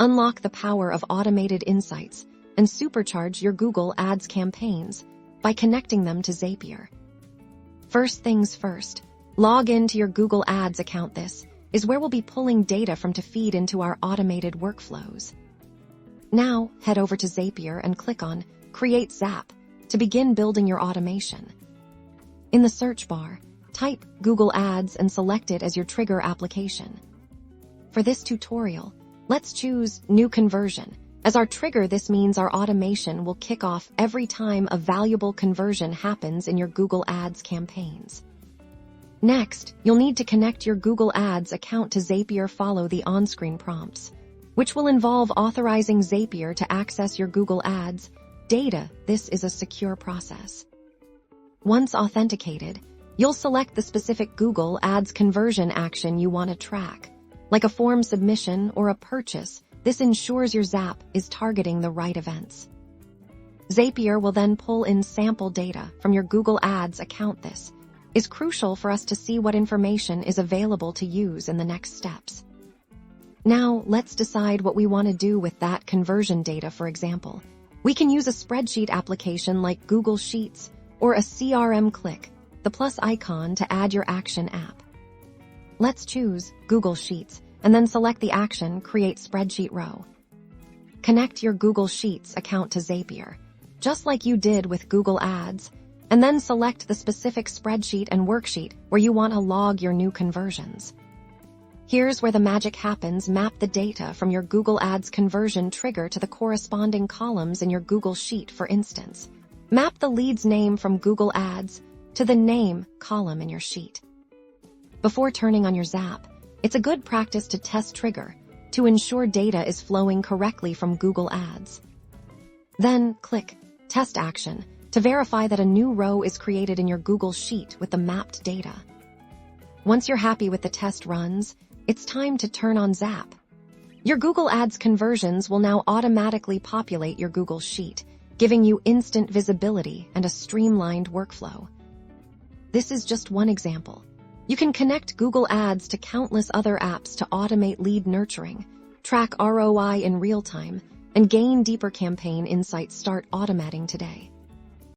Unlock the power of automated insights and supercharge your Google Ads campaigns by connecting them to Zapier. First things first, log into your Google Ads account. This is where we'll be pulling data from to feed into our automated workflows. Now, head over to Zapier and click on Create Zap to begin building your automation. In the search bar, type Google Ads and select it as your trigger application. For this tutorial, let's choose New Conversion. As our trigger, this means our automation will kick off every time a valuable conversion happens in your Google Ads campaigns. Next, you'll need to connect your Google Ads account to Zapier. Follow the on-screen prompts, which will involve authorizing Zapier to access your Google Ads data. This is a secure process. Once authenticated, you'll select the specific Google Ads conversion action you want to track, like a form submission or a purchase. This ensures your Zap is targeting the right events. Zapier will then pull in sample data from your Google Ads account. This is crucial for us to see what information is available to use in the next steps. Now, let's decide what we want to do with that conversion data. For example, we can use a spreadsheet application like Google Sheets or a CRM. Click the plus icon to add your action app. Let's choose Google Sheets and then select the action Create Spreadsheet row. Connect your Google Sheets account to Zapier, just like you did with Google Ads, and then select the specific spreadsheet and worksheet where you want to log your new conversions. Here's where the magic happens. Map the data from your Google Ads conversion trigger to the corresponding columns in your Google Sheet. For instance, map the lead's name from Google Ads to the name column in your sheet. Before turning on your Zap, it's a good practice to test trigger to ensure data is flowing correctly from Google Ads. Then click Test Action to verify that a new row is created in your Google Sheet with the mapped data. Once you're happy with the test runs, it's time to turn on Zap. Your Google Ads conversions will now automatically populate your Google Sheet, giving you instant visibility and a streamlined workflow. This is just one example. You can connect Google Ads to countless other apps to automate lead nurturing, track ROI in real time, and gain deeper campaign insights. Start automating today.